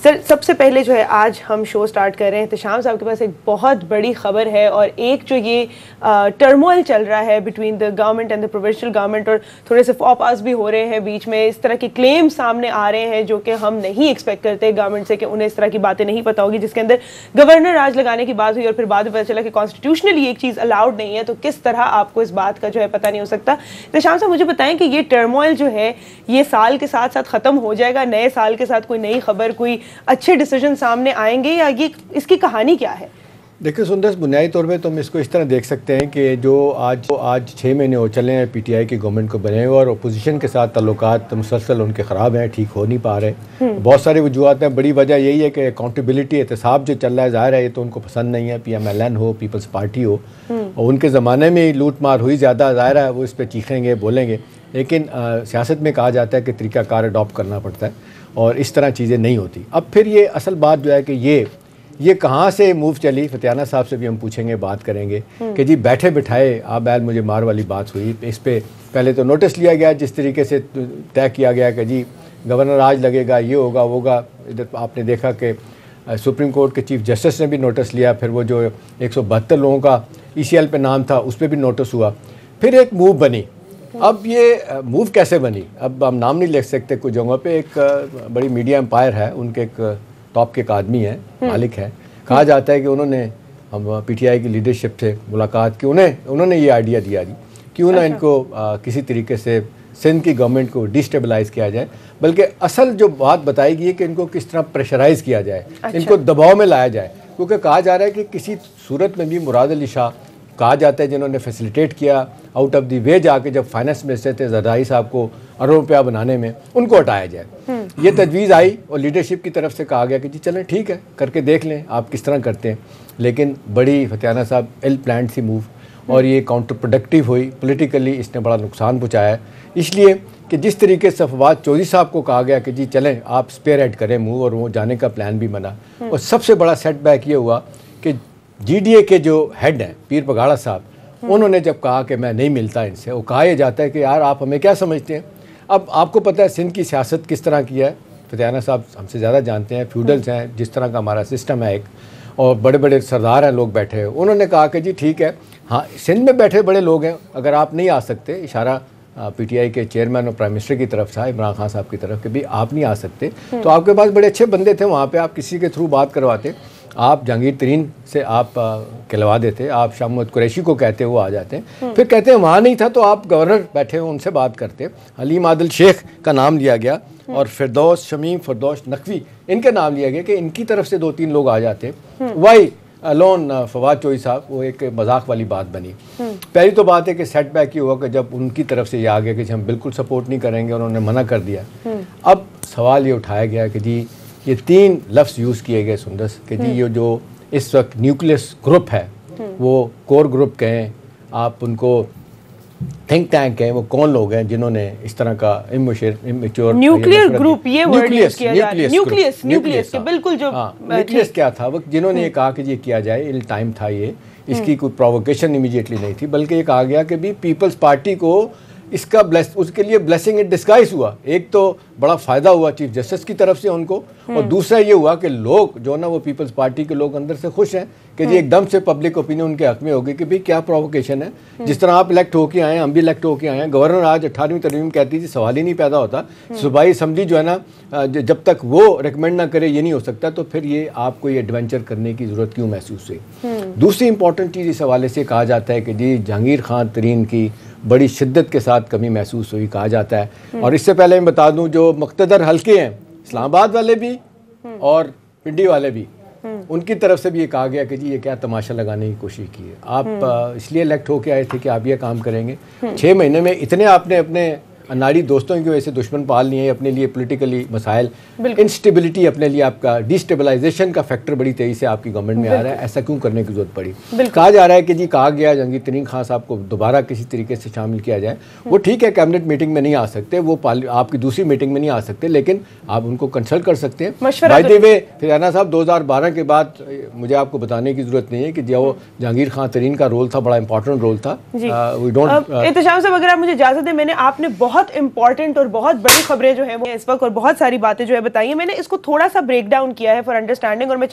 Sir सबसे पहले जो है आज हम शो स्टार्ट कर रहे हैं, एहतशाम साहब के पास एक बहुत बड़ी खबर है और एक जो ये टर्मोइल चल रहा है between the government and the provincial government और थोड़े से फॉपास भी हो रहे हैं बीच में, इस तरह के क्लेम सामने आ रहे हैं जो कि हम नहीं एक्सपेक्ट करते गवर्नमेंट से कि उन्हें इस तरह की बातें नहीं पता होगी, जिसके अंदर गवर्नर राज लगाने की बात हुई और फिर बाद में पता चला कि कॉन्स्टिट्यूशनली एक चीज़ अलाउड नहीं है, तो किस तरह आपको इस बात का जो है पता नहीं हो सकता। एहतशाम साहब मुझे बताएं कि ये टर्मोइल जो है ये साल के साथ साथ ख़त्म हो जाएगा, नए साल के साथ कोई नई खबर, कोई अच्छे डिसीजन सामने आएंगे, या ये इसकी कहानी क्या है? देखिए सुंदर, बुनियादी तौर पे तुम इसको इस तरह देख सकते हैं कि जो आज 6 महीने हो चले हैं पीटीआई की गवर्नमेंट को बने हुए और अपोजिशन के साथ ताल्लुकात मुसलसल उनके ख़राब हैं, ठीक हो नहीं पा रहे। बहुत सारी वजूहत हैं, बड़ी वजह यही है कि अकाउंटेबिलिटी एहतसाब जो चल रहा है, ज़ाहिर है ये तो उनको पसंद नहीं है, PMLN हो, पीपल्स पार्टी हो, और उनके ज़माने में ही लूट मार हुई ज़्यादा, ज़ाहिर है वो इस पर चीखेंगे बोलेंगे, लेकिन सियासत में कहा जाता है कि तरीक़ाकार अडॉप्ट करना पड़ता है और इस तरह चीज़ें नहीं होती। अब फिर ये असल बात जो है कि ये कहाँ से मूव चली, फतियाना साहब से भी हम पूछेंगे, बात करेंगे कि जी बैठे बिठाए आप बैल मुझे मार वाली बात हुई। इस पर पहले तो नोटिस लिया गया, जिस तरीके से तय किया गया कि जी गवर्नर आज लगेगा, ये होगा वो होगा। इधर आपने देखा कि सुप्रीम कोर्ट के चीफ जस्टिस ने भी नोटिस लिया, फिर वो जो 172 लोगों का ECL पे नाम था उस पर भी नोटिस हुआ, फिर एक मूव बनी। अब ये मूव कैसे बनी, अब हम नाम नहीं लिख सकते कुछ जगहों पे। एक बड़ी मीडिया एम्पायर है, उनके एक टॉप के एक आदमी है, मालिक है, कहा जाता है कि उन्होंने हम PTI की लीडरशिप से मुलाकात की, उन्होंने ये आइडिया दिया जी क्यों ना इनको किसी तरीके से सिंध की गवर्नमेंट को डिस्टेबलाइज़ किया जाए, बल्कि असल जो बात बताई गई है कि इनको किस तरह प्रेशराइज़ किया जाए, इनको दबाव में लाया जाए। क्योंकि कहा जा रहा है कि किसी सूरत में भी मुराद अली शाह कहा जाता है जिन्होंने फैसिलिटेट किया आउट ऑफ द वे जाके, जब फाइनेंस मिनिस्टर थे जरदारी साहब को अरबों रुपया बनाने में, उनको हटाया जाए। ये तजवीज़ आई और लीडरशिप की तरफ से कहा गया कि जी चलें ठीक है, करके देख लें आप किस तरह करते हैं। लेकिन बड़ी फतियाना साहब इल प्लान सी मूव, और ये काउंटर प्रोडक्टिव हुई, पॉलिटिकली इसने बड़ा नुकसान पहुँचाया, इसलिए कि जिस तरीके से फवाद चौधरी साहब को कहा गया कि जी चलें आप स्पेयर हेड करें मूव, और वो जाने का प्लान भी बना। और सबसे बड़ा सेटबैक ये हुआ कि GDA के जो हेड हैं पीर पगाड़ा साहब, उन्होंने जब कहा कि मैं नहीं मिलता इनसे, वो कहा यह जाता है कि यार आप हमें क्या समझते हैं। अब आपको पता है सिंध की सियासत किस तरह की है, फतियाना साहब हमसे ज़्यादा जानते हैं, फ्यूडल्स हैं, जिस तरह का हमारा सिस्टम है एक, और बड़े बड़े सरदार हैं, लोग बैठे हैं। उन्होंने कहा कि जी ठीक है, हाँ सिंध में बैठे बड़े लोग हैं, अगर आप नहीं आ सकते, इशारा PTI के चेयरमैन और प्राइम मिनिस्टर की तरफ था, इमरान खान साहब की तरफ, कि भी आप नहीं आ सकते, तो आपके पास बड़े अच्छे बंदे थे वहाँ पे, आप किसी के थ्रू बात करवाते, आप जहांगीर तरीन से आप कहलवा देते, आप शाह मोहम्मद कुरैशी को कहते, वो आ जाते हैं। फिर कहते हैं वहाँ नहीं था तो आप गवर्नर बैठे हो उनसे बात करते। हलीम आदिल शेख का नाम लिया गया और फिरदौस शमीम फिरदौस नकवी, इनके नाम लिया गया कि इनकी तरफ से 2-3 लोग आ जाते। वाई अलोन फवाद चौधरी साहब, वो एक मजाक वाली बात बनी। पहली तो बात है कि सेटबैक ही हुआ कि जब उनकी तरफ से ये आ गया कि हम बिल्कुल सपोर्ट नहीं करेंगे, उन्होंने मना कर दिया। अब सवाल ये उठाया गया कि जी ये 3 लफ्ज़ यूज़ किए गए सुंदस कि जी ये जो इस वक्त न्यूक्लियस ग्रुप है, वो कोर ग्रुप कहें, आप उनको थिंक टैंक कहें, वो कौन लोग हैं जिन्होंने इस तरह का इमेच्योर न्यूक्लियर ग्रुप, ये वर्ड यूज़ किया जा रहा है, न्यूक्लियस बिल्कुल जो न्यूक्लियस क्या था वो, जिन्होंने ये कहा कि ये किया जाए, इल टाइम था ये, इसकी कोई प्रोवोकेशन इमीडिएटली नहीं थी, बल्कि ये कहा गया कि भी पीपल्स पार्टी को इसका उसके लिए ब्लेसिंग इन डिस्गाइज हुआ। एक तो बड़ा फ़ायदा हुआ चीफ जस्टिस की तरफ से उनको, और दूसरा ये हुआ कि लोग जो ना वो पीपल्स पार्टी के लोग अंदर से खुश हैं कि जी एकदम से पब्लिक ओपिनियन उनके हक में होगी कि भाई क्या प्रोवोकेशन है। जिस तरह आप इलेक्ट होके आए हैं, हम भी इलेक्ट होके आए हैं। गवर्नर आज 18वीं तरमीम कहती थी सवाल ही नहीं पैदा होता, सूबाई असम्बली जो है ना जब तक वो रिकमेंड ना करे ये नहीं हो सकता, तो फिर ये आपको ये एडवेंचर करने की ज़रूरत क्यों महसूस हुई। दूसरी इंपॉर्टेंट चीज़ इस हवाले से कहा जाता है कि जी जहांगीर खान तरीन की बड़ी शिद्दत के साथ कमी महसूस हुई, कहा जाता है। और इससे पहले मैं बता दूं जो मुक्तदर हल्के हैं, इस्लामाबाद वाले भी और पिंडी वाले भी, उनकी तरफ से भी ये कहा गया कि जी ये क्या तमाशा लगाने की कोशिश की है। आप इसलिए इलेक्ट होके आए थे कि आप ये काम करेंगे। 6 महीने में इतने आपने अपने अनाड़ी दोस्तों की वजह से दुश्मन पाल लिए, अपने लिए पॉलिटिकली मसाइल, इंस्टेबिलिटी, अपने लिए आपका डिस्टेबलाइजेशन का फैक्टर बड़ी तेज़ी से आपकी गवर्नमेंट में आ रहा है। ऐसा क्यों करने की जरूरत पड़ी? कहा जा रहा है कि जी कहा गया जहांगीर तरीन खान साहब को दोबारा किसी तरीके से शामिल किया जाए। वो ठीक है, कैबिनेट मीटिंग में नहीं आ सकते, वो आपकी दूसरी मीटिंग में नहीं आ सकते, लेकिन आप उनको कंसल्ट कर सकते हैं। बाय द वे फिराना साहब 2012 के बाद मुझे आपको बताने की जरूरत नहीं है कि जो जहांगीर खान तरीन का रोल था, बड़ा इंपॉर्टेंट रोल था। एहतशाम साहब अगर आप मुझे इजाज़त दें, मैंने आपने बहुत बहुत इंपॉर्टेंट और बहुत बड़ी खबरें जो है वो इस वक्त और बहुत सारी बातें जो है बताई है। मैंने इसको थोड़ा सा ब्रेक डाउन किया है फॉर अंडरस्टैंडिंग और मैं